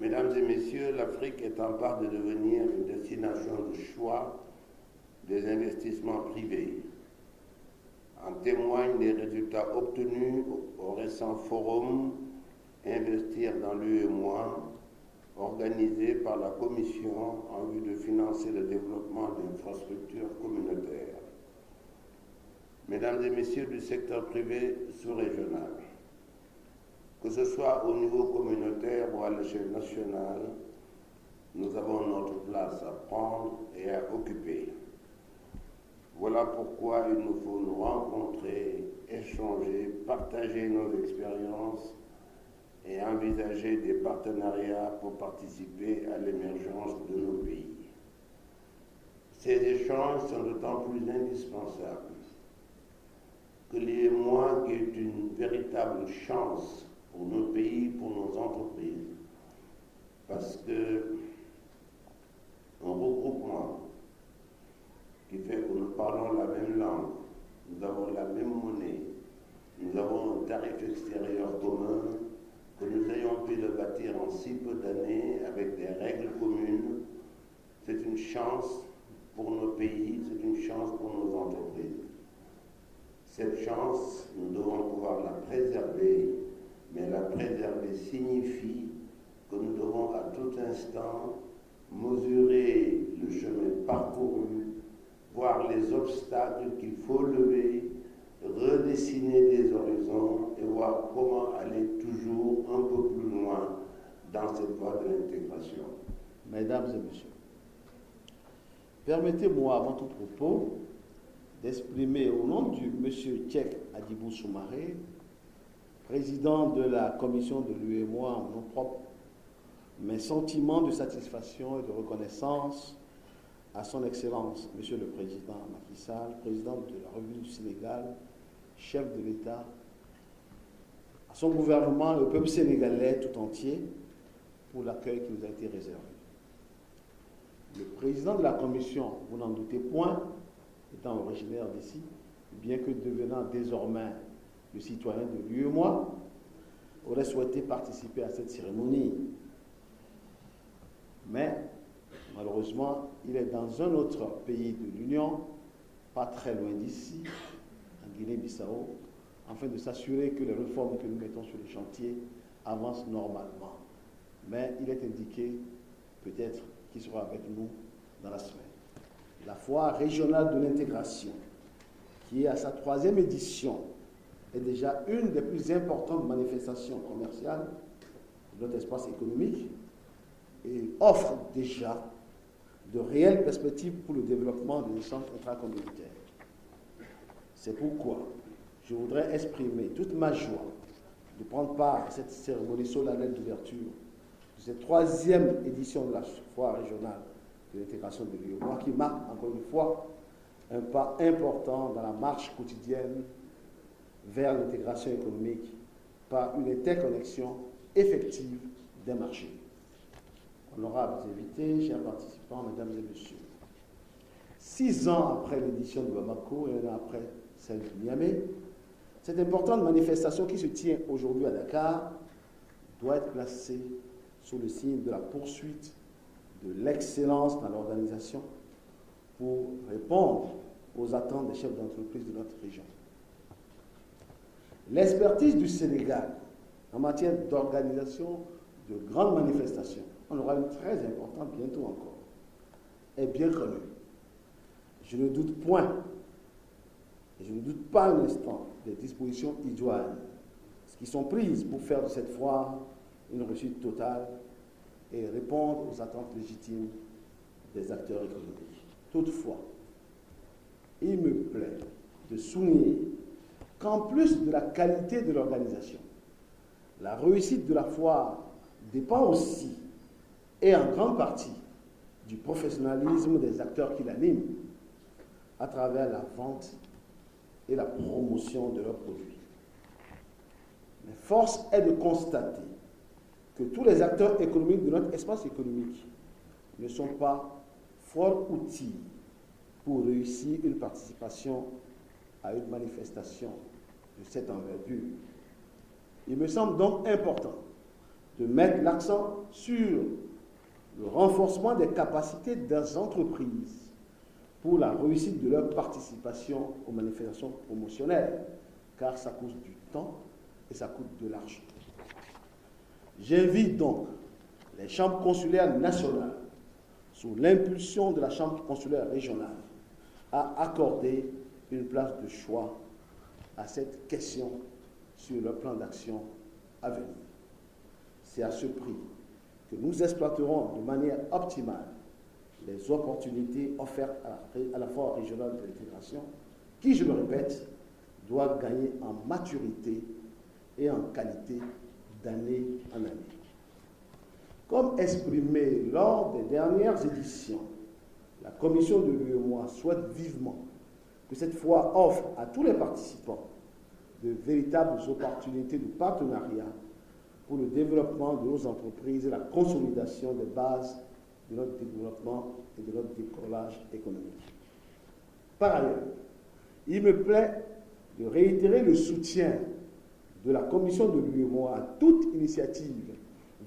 Mesdames et messieurs, l'Afrique est en passe de devenir une destination de choix des investissements privés. En témoignent les résultats obtenus au récent forum Investir dans l'UEMOA, organisé par la Commission en vue de financer le développement d'infrastructures communautaires. Mesdames et messieurs du secteur privé sous-régional, que ce soit au niveau communautaire ou à l'échelle nationale, nous avons notre place à prendre et à occuper. Voilà pourquoi il nous faut nous rencontrer, échanger, partager nos expériences et envisager des partenariats pour participer à l'émergence de nos pays. Ces échanges sont d'autant plus indispensables que l'UEMOA, qui est une véritable chance pour nos pays, pour nos entreprises, parce que un regroupement qui fait que nous parlons la même langue, nous avons la même monnaie, nous avons un tarif extérieur commun, que nous ayons pu le bâtir en si peu d'années avec des règles communes, c'est une chance pour nos pays, c'est une chance pour nos entreprises. Cette chance, nous devons pouvoir la préserver, mais la préserver signifie que nous devons à tout instant mesurer le chemin parcouru, voir les obstacles qu'il faut lever, redessiner des horizons et voir comment aller toujours un peu plus loin dans cette voie de l'intégration. Mesdames et messieurs, permettez-moi avant tout propos d'exprimer au nom du monsieur Tchèque Hadjibou Soumaré, président de la commission de l'UEMOA en nom propre, mes sentiments de satisfaction et de reconnaissance à son Excellence, Monsieur le Président Macky Sall, président de la République du Sénégal, chef de l'État, à son gouvernement et au peuple sénégalais tout entier pour l'accueil qui nous a été réservé. Le président de la Commission, vous n'en doutez point, étant originaire d'ici, bien que devenant désormais le citoyen de l'UEMOA, aurait souhaité participer à cette cérémonie. Mais malheureusement, il est dans un autre pays de l'Union, pas très loin d'ici, en Guinée-Bissau, afin de s'assurer que les réformes que nous mettons sur le chantier avancent normalement. Mais il est indiqué, peut-être, qu'il sera avec nous dans la semaine. La foire régionale de l'intégration, qui est à sa 3e édition, est déjà une des plus importantes manifestations commerciales de notre espace économique et offre déjà de réelles perspectives pour le développement des échanges intracommunautaires. C'est pourquoi je voudrais exprimer toute ma joie de prendre part à cette cérémonie solennelle d'ouverture de cette 3e édition de la foire régionale de l'intégration de l'UEMOA, qui marque encore une fois un pas important dans la marche quotidienne vers l'intégration économique par une interconnexion effective des marchés. Honorables invités, chers participants, mesdames et messieurs, 6 ans après l'édition de Bamako et 1 an après celle de Niamey, cette importante manifestation qui se tient aujourd'hui à Dakar doit être placée sous le signe de la poursuite de l'excellence dans l'organisation pour répondre aux attentes des chefs d'entreprise de notre région. L'expertise du Sénégal en matière d'organisation de grandes manifestations, on aura une très importante bientôt encore, est bien connue. Je ne doute point, et je ne doute pas un instant des dispositions idoines qui sont prises pour faire de cette foire une réussite totale et répondre aux attentes légitimes des acteurs économiques. Toutefois, il me plaît de souligner qu'en plus de la qualité de l'organisation, la réussite de la foire dépend aussi, et en grande partie, du professionnalisme des acteurs qui l'animent à travers la vente et la promotion de leurs produits. Mais force est de constater que tous les acteurs économiques de notre espace économique ne sont pas fort outils pour réussir une participation à une manifestation de cette envergure. Il me semble donc important de mettre l'accent sur le renforcement des capacités des entreprises pour la réussite de leur participation aux manifestations promotionnelles, car ça coûte du temps et ça coûte de l'argent. J'invite donc les chambres consulaires nationales, sous l'impulsion de la chambre consulaire régionale, à accorder une place de choix à cette question sur leur plan d'action à venir. C'est à ce prix que nous exploiterons de manière optimale les opportunités offertes à la Foire régionale de l'intégration, qui, je le répète, doit gagner en maturité et en qualité d'année en année. Comme exprimé lors des dernières éditions, la commission de l'UEMOA souhaite vivement que cette foire offre à tous les participants de véritables opportunités de partenariat pour le développement de nos entreprises et la consolidation des bases de notre développement et de notre décollage économique. Par ailleurs, il me plaît de réitérer le soutien de la commission de l'UEMOA à toute initiative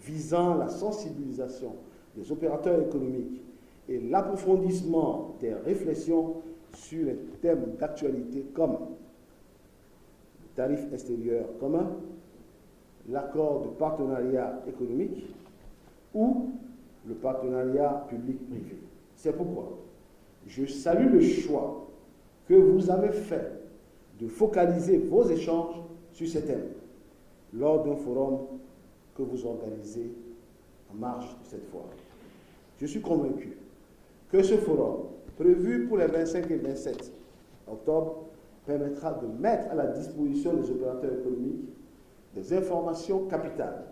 visant la sensibilisation des opérateurs économiques et l'approfondissement des réflexions sur les thèmes d'actualité comme le tarif extérieur commun, l'accord de partenariat économique ou le partenariat public-privé. C'est pourquoi je salue le choix que vous avez fait de focaliser vos échanges sur ces thèmes lors d'un forum que vous organisez en marge de cette foire. Je suis convaincu que ce forum, prévu pour les 25 et 27 octobre, permettra de mettre à la disposition des opérateurs économiques des informations capitales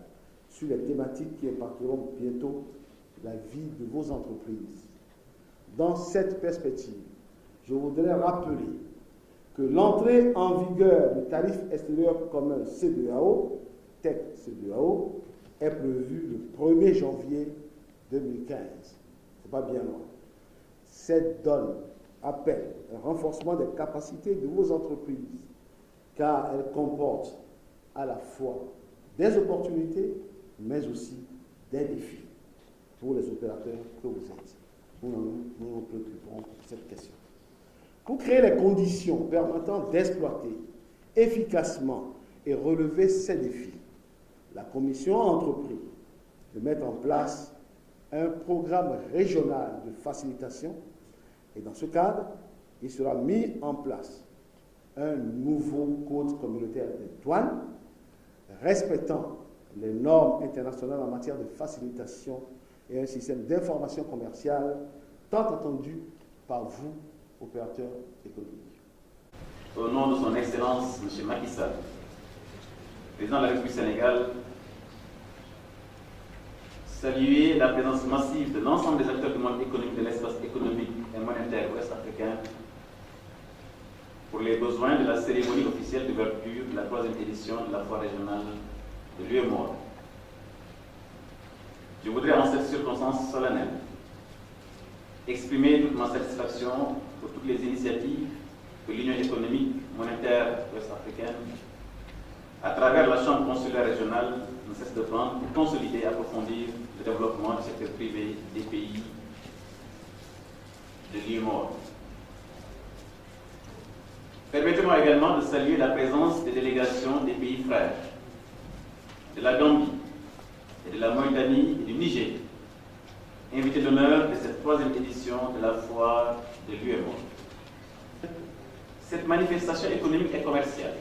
sur les thématiques qui impacteront bientôt la vie de vos entreprises. Dans cette perspective, je voudrais rappeler que l'entrée en vigueur du tarif extérieur commun CEDEAO, TEC CEDEAO, est prévue le 1er janvier 2015. C'est pas bien loin. Cette donne appelle un renforcement des capacités de vos entreprises, car elle comporte à la fois des opportunités, mais aussi des défis pour les opérateurs que vous êtes. Nous nous préoccuperons de cette question. Pour créer les conditions permettant d'exploiter efficacement et relever ces défis, la Commission a entrepris de mettre en place un programme régional de facilitation et dans ce cadre, il sera mis en place un nouveau code communautaire des douanes respectant les normes internationales en matière de facilitation et un système d'information commerciale tant attendu par vous, opérateurs économiques. Au nom de son Excellence, M. Macky Sall, président de la République du Sénégal, saluer la présence massive de l'ensemble des acteurs du monde économique de l'espace économique et monétaire ouest-africain pour les besoins de la cérémonie officielle d'ouverture de la 3e édition de la foire régionale de l'UEMOA. Je voudrais en cette circonstance solennelle exprimer toute ma satisfaction pour toutes les initiatives que l'Union économique monétaire ouest-africaine, à travers la Chambre consulaire régionale, ne cesse de prendre pour consolider et approfondir le développement du secteur privé des pays de l'UEMOA. Permettez-moi également de saluer la présence des délégations des pays frères, de la Gambie, et de la Mauritanie et du Niger, invités d'honneur de cette 3e édition de la foire de l'UEMOA. Cette manifestation économique et commerciale,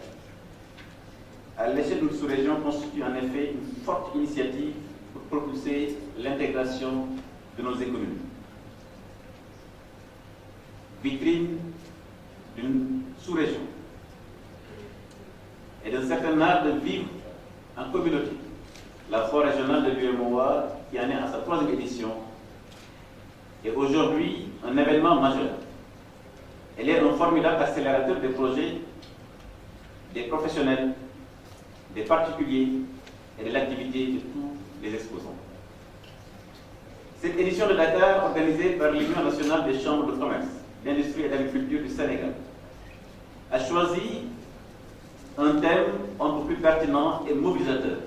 à l'échelle de notre sous-région, constitue en effet une forte initiative pour propulser l'intégration de nos économies. Vitrine d'une sous-région et d'un certain art de vivre en communauté. La foire régionale de l'UEMOA, qui en est à sa 3e édition, est aujourd'hui un événement majeur. Elle est un formidable accélérateur des projets, des professionnels, des particuliers et de l'activité de tous les exposants. Cette édition de Dakar, organisée par l'Union nationale des chambres de commerce, d'industrie et d'agriculture du Sénégal, a choisi un thème un peu plus pertinent et mobilisateur.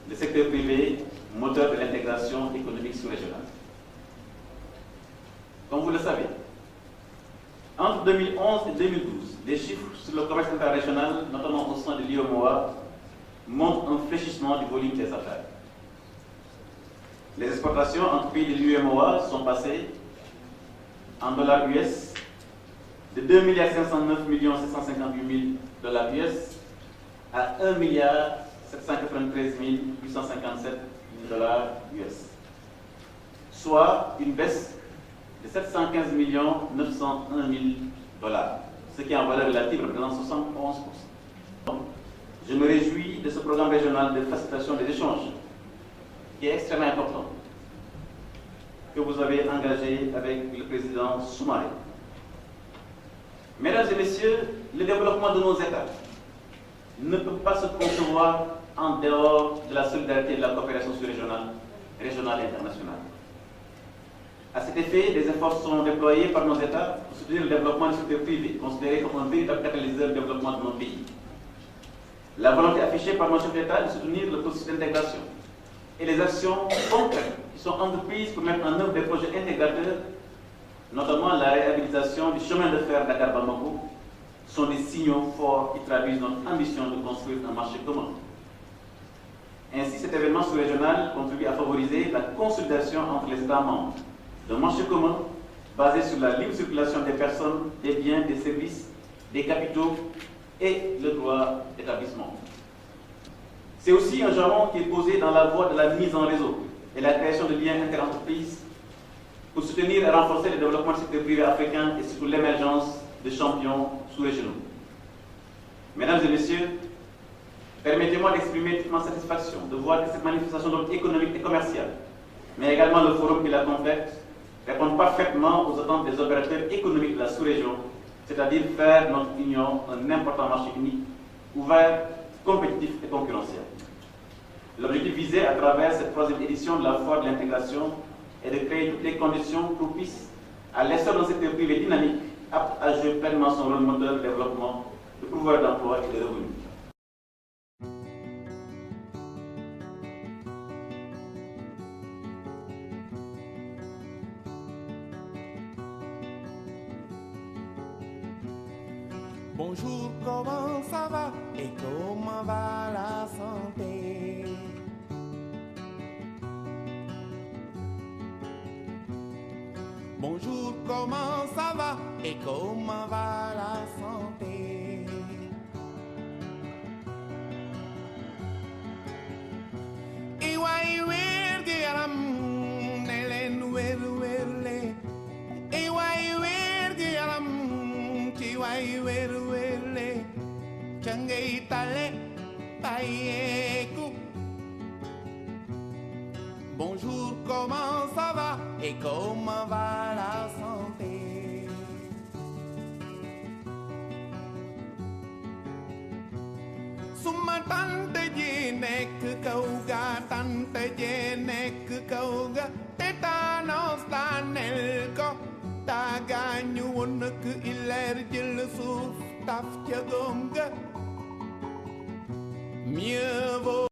le secteur privé, moteur de l'intégration économique sous-régionale. Comme vous le savez, entre 2011 et 2012, les chiffres sur le commerce interrégional, notamment au sein de l'UEMOA, montrent un fléchissement du volume des affaires. Les exportations entre pays de l'UEMOA sont passées en dollars US de 2 509 758 000 $ US à 1 793 857 000 $ US, soit une baisse de 715 901 000 $, ce qui en valeur relative représente 71%. Je me réjouis de ce programme régional de facilitation des échanges, qui est extrêmement important, que vous avez engagé avec le président Soumaré. Mesdames et messieurs, le développement de nos États ne peut pas se concevoir en dehors de la solidarité et de la coopération sous-régionale, régionale et internationale. À cet effet, des efforts sont déployés par nos États pour soutenir le développement du secteur privé, considéré comme un véritable catalyseur du développement de nos pays. La volonté affichée par nos chefs d'État de soutenir le processus d'intégration et les actions concrètes qui sont entreprises pour mettre en œuvre des projets intégrateurs, notamment la réhabilitation du chemin de fer Dakar-Bamako, sont des signaux forts qui traduisent notre ambition de construire un marché commun. Ainsi, cet événement sous-régional contribue à favoriser la consolidation entre les États membres d'un marché commun basé sur la libre circulation des personnes, des biens, des services, des capitaux et le droit d'établissement. C'est aussi un jalon qui est posé dans la voie de la mise en réseau et la création de liens interentreprises pour soutenir et renforcer le développement du secteur privé africain et surtout l'émergence de champions sous-régionaux. Mesdames et messieurs, permettez-moi d'exprimer toute ma satisfaction de voir que cette manifestation d'ordre économique et commercial, mais également le forum qui la complète, répondent parfaitement aux attentes des opérateurs économiques de la sous-région, c'est-à-dire faire notre union un important marché unique, ouvert, compétitif et concurrentiel. L'objectif visé à travers cette troisième édition de la Foire de l'intégration est de créer toutes les conditions propices à l'essor d'un secteur privé dynamique, apte à jouer pleinement son rôle moteur de développement, de pourvoir d'emploi et de revenus. Bonjour, comment ça va et comment va la santé? Bonjour, comment ça va et comment va la santé? Bonjour, comment ça va et comment va la santé? Suma tante je nek kauga, tante je nek kauga, tétanos tanel ko, taga ñu won nak iler jël suuf taf ca gom ga. Mieux vaut